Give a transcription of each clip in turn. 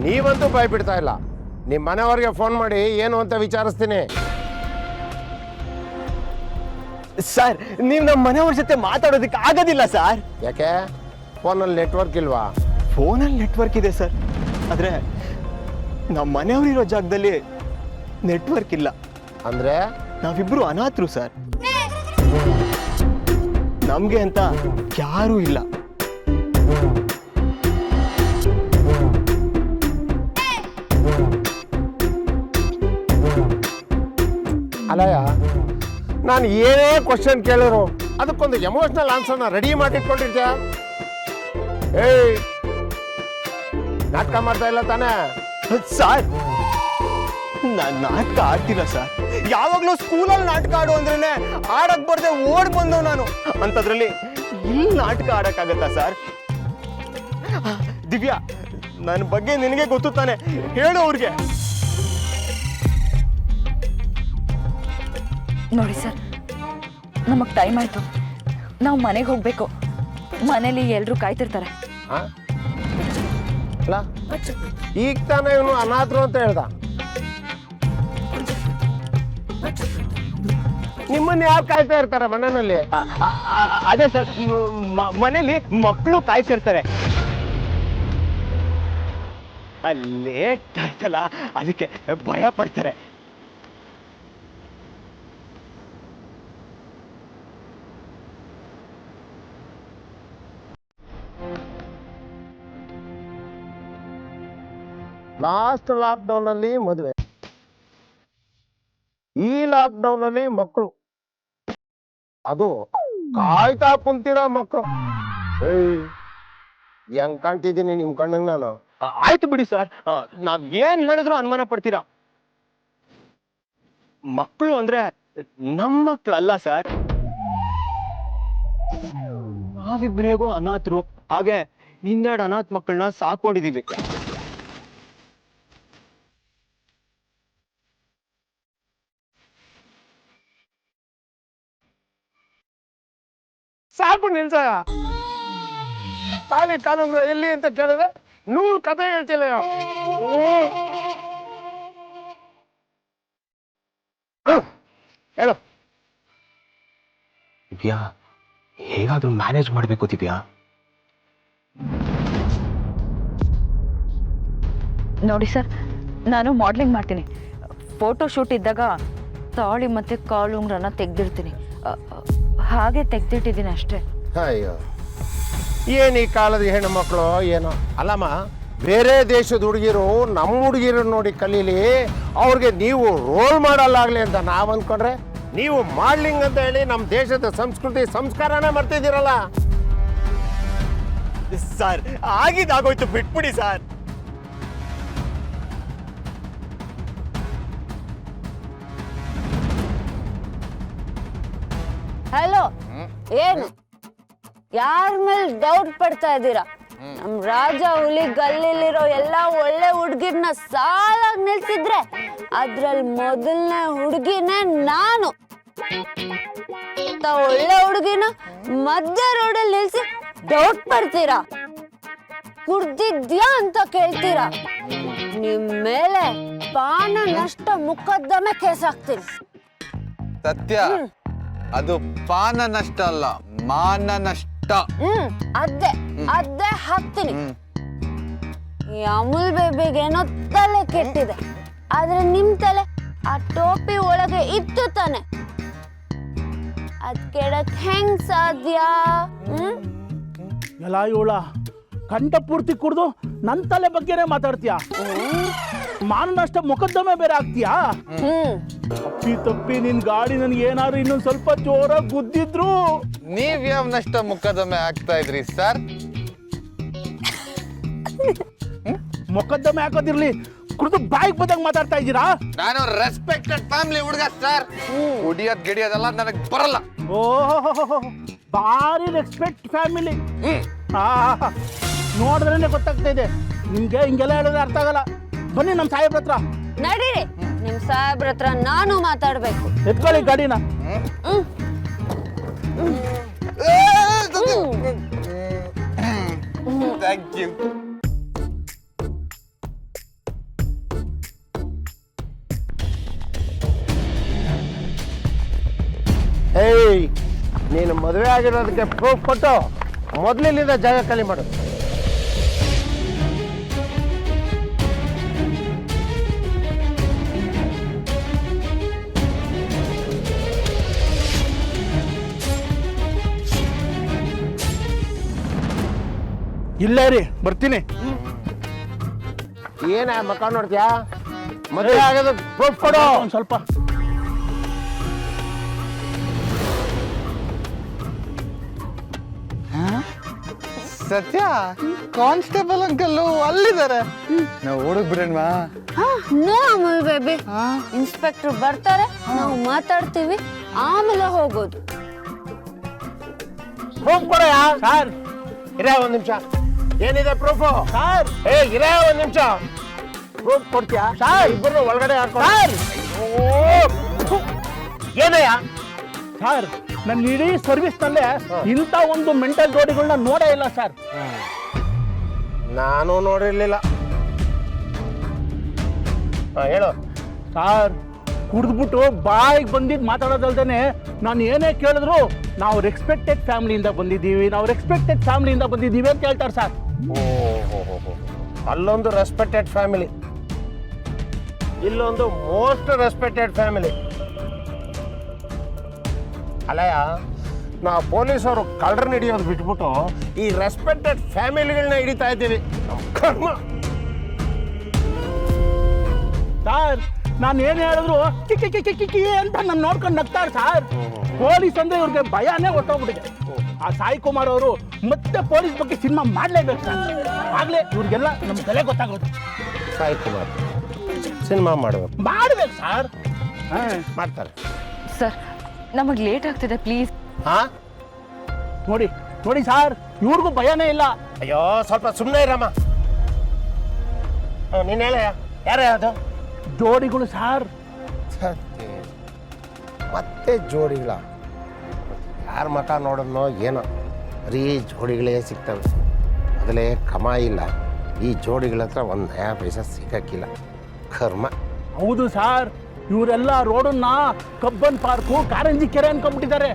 ನೀವಂತೂ ಭಯ ಬಿಡ್ತಾ ಇಲ್ಲ. ನಿಮ್ಮ ಮನೆಯವ್ರಿಗೆ ಫೋನ್ ಮಾಡಿ ಏನು ಅಂತ ವಿಚಾರಿಸ್ತೀನಿ. ಸರ್, ನೀವು ನಮ್ಮ ಮನೆಯವ್ರ ಜೊತೆ ಮಾತಾಡೋದಕ್ಕೆ ಆಗೋದಿಲ್ಲ ಸರ್. ಯಾಕೆ? ಫೋನಲ್ಲಿ ನೆಟ್ವರ್ಕ್ ಇಲ್ವಾ? ಫೋನಲ್ಲಿ ನೆಟ್ವರ್ಕ್ ಇದೆ ಸರ್, ಆದರೆ ನಮ್ಮ ಮನೆಯವರಿರೋ ಜಾಗದಲ್ಲಿ ನೆಟ್ವರ್ಕ್ ಇಲ್ಲ. ಅಂದರೆ ನಾವಿಬ್ರು ಅನಾಥರು ಸರ್. ನಮಗೆ ಅಂತ ಯಾರೂ ಇಲ್ಲ. ಅಲ್ಲಯ್ಯ, ನಾನು ಏನೇ ಕ್ವಶನ್ ಕೇಳಿದ್ರು ಅದಕ್ಕೊಂದು ಎಮೋಷನಲ್ ಆನ್ಸರ್ನ ರೆಡಿ ಮಾಡಿಟ್ಕೊಂಡಿರ್ತೀಯ. ಏಯ್, ನಾಟಕ ಮಾಡ್ತಾ ಇಲ್ಲ ತಾನೇ? ಸರ್, ನಾನು ನಾಟಕ ಆಡ್ತಿಲ್ಲ ಸರ್. ಯಾವಾಗಲೂ ಸ್ಕೂಲಲ್ಲಿ ನಾಟಕ ಆಡು ಅಂದ್ರೇನೆ ಆಡಕ್ ಬರ್ದೆ ಓಡ್ ಬಂದವ್ ನಾನು. ಅಂಥದ್ರಲ್ಲಿ ಇಲ್ಲಿ ನಾಟಕ ಆಡಕ್ಕಾಗತ್ತಾ ಸರ್? ದಿವ್ಯಾ, ನನ್ನ ಬಗ್ಗೆ ನಿನಗೆ ಗೊತ್ತು ತಾನೆ, ಹೇಳು ಅವ್ರಿಗೆ. ನೋಡಿ ಸರ್, ನಮಗೆ ಟೈಮ್ ಆಯ್ತು, ನಾವು ಮನೆಗೆ ಹೋಗ್ಬೇಕು. ಮನೇಲಿ ಎಲ್ಲರೂ ಕಾಯ್ತಿರ್ತಾರೆ. ಅಲ್ಲ, ಈಗ ತಾನೇ ಇವನು ಅನಾಥರು ಅಂತ ಹೇಳ್ದ. ನಿಮ್ಮನ್ನ ಯಾರು ಕಾಯ್ತಾ ಇರ್ತಾರೆ ಮನೆಯಲ್ಲಿ? ಅದೇ ಸರ್, ಮನೇಲಿ ಮಕ್ಕಳು ಕಾಯ್ತಿರ್ತಾರೆ. ಲೇಟ್ ಆಯ್ತಲ್ಲ, ಅದಕ್ಕೆ ಭಯ ಪಡ್ತಾರೆ. ಲಾಸ್ಟ್ ಲಾಕ್ಡೌನ್ ಅಲ್ಲಿ ಮದುವೆ, ಈ ಲಾಕ್ಡೌನ್ ಅಲ್ಲಿ ಮಕ್ಕಳು, ಅದು ಕಾಯ್ತಾ ಕುಂತಿರೋ ಮಕ್ಕಳು. ಹೆಂಗ್ ಕಾಣ್ತಿದ್ದೀನಿ ನಿಮ್ ಕಣ್ಣಿಗೆ ನಾನು? ಆಯ್ತು ಬಿಡಿ ಸರ್, ನಾವ್ ಏನ್ ಹೇಳಿದ್ರು ಅನುಮಾನ ಪಡ್ತೀರಾ. ಮಕ್ಕಳು ಅಂದ್ರೆ ನಮ್ಮ ಮಕ್ಕಳಲ್ಲ ಸರ್. ನಾವಿಬ್ರೇಗೋ ಅನಾಥರು, ಹಾಗೆ ಇನ್ನೆರಡು ಅನಾಥ ಮಕ್ಕಳನ್ನ ಸಾಕೊಂಡಿದೀವಿ. ಸಾಕು ನಿಲ್ಸ. ತಾನೇ ಕಾನೂನು ಎಲ್ಲಿ ಅಂತ ಕೇಳಿದ್ರೆ 100 ಕಥೆ ಹೇಳ್ತಿಲ್ಲ. ಹೇಳು. ದಿವ್ಯಾ, ಹೇಗಾದ್ರೂ ಮ್ಯಾನೇಜ್ ಮಾಡ್ಬೇಕು ದಿವ್ಯಾ. ನೋಡಿ ಸರ್, ನಾನು ಮಾಡ್ಲಿಂಗ್ ಮಾಡ್ತೀನಿ. ಫೋಟೋ ಶೂಟ್ ಇದ್ದಾಗ ತಾಳಿ ಮತ್ತೆ ಕಾಲುಂಗ್ರನ್ನ ತೆಗ್ದಿರ್ತೀನಿ. ಹಾಗೆ ತೆಗ್ದಿಟ್ಟಿದ್ದೀನಿ ಅಷ್ಟೇ. ಅಯ್ಯೋ, ಏನ್ ಈ ಕಾಲದ ಹೆಣ್ಣು ಮಕ್ಕಳು ಏನೋ. ಅಲ್ಲಮ್ಮ, ಬೇರೆ ದೇಶದ ಹುಡುಗಿರು ನಮ್ಮ ಹುಡುಗಿರು ನೋಡಿ ಕಲೀಲಿ, ಅವ್ರಿಗೆ ನೀವು ರೋಲ್ ಮಾಡಲ್ಲಾಗ್ಲಿ ಅಂತ ನಾವ್ ಅಂದ್ಕೊಂಡ್ರೆ ನೀವು ಮಾಡ್ಲಿಂಗ್ ಅಂತ ಹೇಳಿ ನಮ್ಮ ದೇಶದ ಸಂಸ್ಕೃತಿ ಸಂಸ್ಕಾರನೇ ಮಾಡ್ತಿದ್ದೀರಲ್ಲ. ಸರ್, ಆಗಿದ್ದಾಗೋಯ್ತು, ಬಿಟ್ಬಿಡಿ ಸರ್. ಹಲೋ, ಏನು ಯಾರ ಮೇಲೆ ಡೌಟ್ ಪಡ್ತಾ ಇದ್ದೀರಾ? ನಮ್ ರಾಜ ಹುಲಿ ಗಲ್ಲಿಲಿರೋ ಎಲ್ಲಾ ಒಳ್ಳೆ ಹುಡ್ಗಿರ್ನ ಸಾಲಾಗಿ ನಿಲ್ಸಿದ್ರೆ ಅದ್ರಲ್ಲಿ ಮೊದಲನೇ ಹುಡುಗಿನೇ ನಾನು. ಒಳ್ಳೆ ಹುಡುಗಿನ ಮಧ್ಯ ರೋಡಲ್ಲಿ ನಿಲ್ಸಿ ಡೌಟ್ ಪಡ್ತೀರಾ? ಕುಡ್ದಿದ್ಯಾ ಅಂತ ಕೇಳ್ತೀರಾ? ನಿಮ್ ಮೇಲೆ ಪಾನ ನಷ್ಟ ಮೊಕದ್ದಮೆ ಕೇಸ್ ಹಾಕ್ತೀನಿ. ಸತ್ಯ, ಅದು ಪಾನ ನಷ್ಟ ಅಲ್ಲ, ಮಾನ ನಷ್ಟ. ಅದೇ ಹಾಕ್ತೀನಿ. ಈ ಅಮೂಲ್ ಬೇಬಿಗೇನೋ ತಲೆ ಕೆಟ್ಟಿದೆ, ಆದ್ರೆ ನಿಮ್ ತಲೆ ಆ ಟೋಪಿ ಒಳಗೆ ಇತ್ತು ತಾನೆ. ಅದ್ ಕೆಡಕ್ ಹೆಂಗ್ ಸಾಧ್ಯ? ಎಲ್ಲ ಇವಳ ಕಂಠ ಪೂರ್ತಿ ಕುಡ್ದು ನನ್ನ ತಲೆ ಬಗ್ಗೆನೇ ಮಾತಾಡ್ತೀಯ. ಮಾನನಷ್ಟ ಮೊಕದ್ದಮೆ ಬೇರೆ ಆಗ್ತೀಯಾ? ತಪ್ಪಿ ನಿನ್ ಗಾಡಿ ನನ್ಗೆ ಏನಾದ್ರು ಇನ್ನೊಂದ್ ಸ್ವಲ್ಪ ಜೋರಾಗಿ ಗುದ್ದಿದ್ರು ನೀವ್ ಯಾವ ನಷ್ಟ ಮೊಕದ್ದಮೆ ಆಗ್ತಾ ಇದ್ರಿ ಸರ್? ಮೊಕದ್ದಮೆ ಹಾಕೋದಿರ್ಲಿ, ಕುಡ್ದು ಬಾಯಿಗೆ ಬಂದಾಗ ಮಾತಾಡ್ತಾ ಇದ್ದೀರಾ? ನಾನು ರೆಸ್ಪೆಕ್ಟೆಡ್ ಫ್ಯಾಮಿಲಿ ಹುಡುಗ ಸರ್. ಕುಡಿಯೋದ್ ಗಿಡಿಯೋದೆಲ್ಲ ನನಗ್ ಬರಲ್ಲ. ಓಹೋ, ಭಾರಿ ರೆಸ್ಪೆಕ್ಟ್ ಫ್ಯಾಮಿಲಿ. ನೋಡಿದ್ರೇನೆ ಗೊತ್ತಾಗ್ತಾ ಇದೆ ನಿಮ್ಗೆ. ಹಿಂಗೆಲ್ಲ ಹೇಳಿದ್ರೆ ಅರ್ಥ ಆಗಲ್ಲ. ಬನ್ನಿ ನಮ್ ಸಾಹೇಬ್ರ ಹತ್ರ. ನಡೀರಿ, ನಿಮ್ ಸಾಹೇಬ್ರ ಹತ್ರ ನಾನು ಮಾತಾಡ್ಬೇಕು. ಎತ್ಕೊಳ್ಳಿ ಗಾಡಿನ. Thank you. ಏಯ್ ನೀನು ಮದುವೆ ಆಗಿರೋದಕ್ಕೆ ಪ್ರೂಫ್ ಕೊಟ್ಟು ಮೊದಲಿನಿಂದ ಜಾಗ ಖಾಲಿ ಮಾಡು. ಇಲ್ಲೇ ರೀ ಬರ್ತೀನಿ. ಏನ ಮಕ್ಕ ನೋಡ್ತೀಯಾ? ಮದುವೆ ಆಗೋದು ಪ್ರೂಫ್ ಕೊಡು. ಒಂದು ಸ್ವಲ್ಪ ಸತ್ಯ ಕಾನ್ಸ್ಟೇಬಲ್ ಅಂಕಲ್ ಅಲ್ಲಿದ್ದಾರೆ. ನಾವು ಓಡಕ್ ಬಿಡೋಣವಾ? ನೋ ಅಮೂಲ್ ಬೇಬಿ, ಇನ್ಸ್ಪೆಕ್ಟರ್ ಬರ್ತಾರೆ, ನಾವು ಮಾತಾಡ್ತೀವಿ, ಆಮೇಲೆ ಹೋಗೋದು. ಪ್ರೂಫ್ ಕೊಡಯ್ಯ. ಸರ್ ಇರೇ ಒಂದ್ ನಿಮಿಷ. ಏನಿದೆ ಪ್ರೂಫು? ಸರ್ ಇರೇ ಒಂದ್ ನಿಮಿಷ. ಪ್ರೂಫ್ ಕೊಡ್ತೀಯಾ? ಇಬ್ಬರು ಒಳಗಡೆ ಹಾಕೊಂಡು. ಏನಯ್ಯ? ಸರ್ ನನ್ನ ಇಡೀ ಸರ್ವಿಸ್ನಲ್ಲೇ ಇಂಥ ಒಂದು ಮೆಂಟಲ್ ಜೋಡಿಗಳನ್ನ ನೋಡೇ ಇಲ್ಲ ಸರ್. ನಾನು ನೋಡಿರ್ಲಿಲ್ಲ. ಹೇಳು. ಸರ್ ಕುಡಿದ್ಬಿಟ್ಟು ಬಾಯಿಗೆ ಬಂದಿದ್ದು ಮಾತಾಡೋದಲ್ದೇನೆ ನಾನು ಏನೇ ಕೇಳಿದ್ರು ನಾವು ರೆಸ್ಪೆಕ್ಟೆಡ್ ಫ್ಯಾಮಿಲಿಯಿಂದ ಬಂದಿದ್ದೀವಿ, ನಾವು ರೆಸ್ಪೆಕ್ಟೆಡ್ ಫ್ಯಾಮಿಲಿಯಿಂದ ಬಂದಿದ್ದೀವಿ ಅಂತ ಹೇಳ್ತಾರೆ ಸರ್. ಅಲ್ಲೊಂದು ರೆಸ್ಪೆಕ್ಟೆಡ್ ಫ್ಯಾಮಿಲಿ, ಇಲ್ಲೊಂದು ಮೋಸ್ಟ್ ರೆಸ್ಪೆಕ್ಟೆಡ್ ಫ್ಯಾಮಿಲಿ. ಅಲ್ಲಯ್ಯ, ನಾವು ಪೊಲೀಸವರು ಕಳ್ಳರನ್ನ ಹಿಡಿಯೋದು ಬಿಟ್ಬಿಟ್ಟು ಈ ರೆಸ್ಪೆಕ್ಟೆಡ್ ಫ್ಯಾಮಿಲಿಗಳನ್ನ ಹಿಡಿತಾ ಇದ್ದೀವಿ. ನಮ್ಮ ಕರ್ಮ. ಸರ್ ನಾನು ಏನು ಹೇಳಿದ್ರು ಕಿಕ್ಕಿ ಕಿಕ್ಕಿ ಕಿಕ್ಕಿ ಅಂತ ನಾನು ನೋಡ್ಕೊಂಡು ನಗ್ತಾರೆ ಸರ್. ಪೊಲೀಸ್ ಅಂದ್ರೆ ಇವ್ರಿಗೆ ಭಯನೇ ಹೊಟ್ಟೋಗ್ಬಿಟ್ಟಿದೆ. ಆ ಸಾಯಿ ಕುಮಾರ್ ಅವರು ಮತ್ತೆ ಪೊಲೀಸ್ ಬಗ್ಗೆ ಸಿನಿಮಾ ಮಾಡಲೇಬೇಕು ಸರ್. ಆಗ್ಲೇ ಇವ್ರಿಗೆಲ್ಲ ನಮ್ಮ ಬೆಲೆ ಗೊತ್ತಾಗೋದು. ಸಾಯಿ ಕುಮಾರ್ ಸಿನಿಮಾ ಮಾಡ್ಬೇಕು ಸರ್. ಮಾಡ್ತಾರೆ. ಸರ್ ನಮಗೆ ಲೇಟ್ ಆಗ್ತಿದೆ, ಪ್ಲೀಸ್. ಹಾ ನೋಡಿ ನೋಡಿ ಸರ್, ಇವ್ರಿಗೂ ಭಯನೇ ಇಲ್ಲ. ಅಯ್ಯೋ ಸ್ವಲ್ಪ ಸುಮ್ಮನೆ ಇರಮ್ಮ. ನೀನು ಹೇಳಯ್ಯ, ಯಾರೇ ಅದು? ಜೋಡಿಗಳು ಸರ್. ಮತ್ತೆ ಜೋಡಿಗಳ? ಯಾರ ಮಕ ನೋಡೋದ್ನೋ ಏನೋ, ಬರೀ ಜೋಡಿಗಳೇ ಸಿಗ್ತವೆ. ಮೊದಲೇ ಕಮಾಯಿ ಇಲ್ಲ, ಈ ಜೋಡಿಗಳ ಹತ್ರ ಒಂದು ನಯಾ ಪೈಸಾ ಸಿಗಕ್ಕಿಲ್ಲ. ಕರ್ಮ. ಹೌದು ಸರ್, ಇವರೆಲ್ಲ ರೋಡನ್ನ ಕಬ್ಬನ್ ಪಾರ್ಕು, ಕಾರಂಜಿ ಕೆರೆ ಅನ್ಕೊಂಡ್ಬಿಟ್ಟಿದ್ದಾರೆ.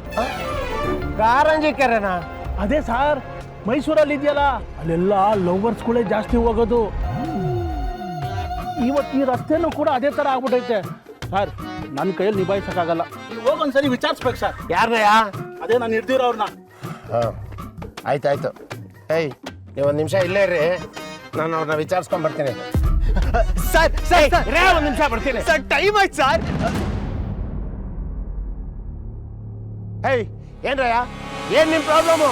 ಕಾರಂಜಿ ಕೆರೆನಾ? ಅದೇ ಸರ್, ಮೈಸೂರಲ್ಲಿ ಇದೆಯಲ್ಲ, ಅಲ್ಲೆಲ್ಲ ಲವರ್ಸ್ಗಳೇ ಜಾಸ್ತಿ ಹೋಗೋದು. ಇವತ್ತು ಈ ರಸ್ತೆನೂ ಕೂಡ ಅದೇ ಥರ ಆಗ್ಬಿಟ್ಟೈತೆ ಸರ್. ನನ್ನ ಕೈಯಲ್ಲಿ ನಿಭಾಯಿಸೋಕ್ಕಾಗಲ್ಲ. ನೀವು ಹೋಗೊಂದ್ಸರಿ ವಿಚಾರಿಸ್ಬೇಕು ಸರ್. ಯಾರನಯ್ಯ? ಅದೇ ನಾನು ಹಿಡ್ದಿರೋ ಅವ್ರನ್ನ. ಹಾಂ ಆಯ್ತಾಯ್ತು. ಏಯ್ ನೀವು ಒಂದು ನಿಮಿಷ ಇಲ್ಲೇ ಇರ್ರಿ, ನಾನು ಅವ್ರನ್ನ ವಿಚಾರಿಸ್ಕೊಂಡು ಬರ್ತೀನಿ. ಸರ್ ಸರ್ ಒಂದು ನಿಮಿಷ ಬರ್ತೀನಿ. ಸರ್ ಟೈಮ್ ಆಯ್ತು ಸರ್. ಹೇಯ್ ಏನ್ರಯ್ಯ, ಏನ್ ನಿಮ್ಮ ಪ್ರಾಬ್ಲಮ್ಮು?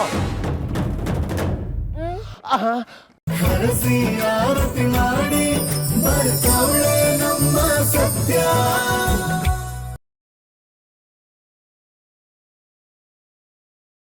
ಹರಸಿ ಆರತಿ ಮಾಡಿ ಬರ್ತಾಳೆ ನಮ್ಮ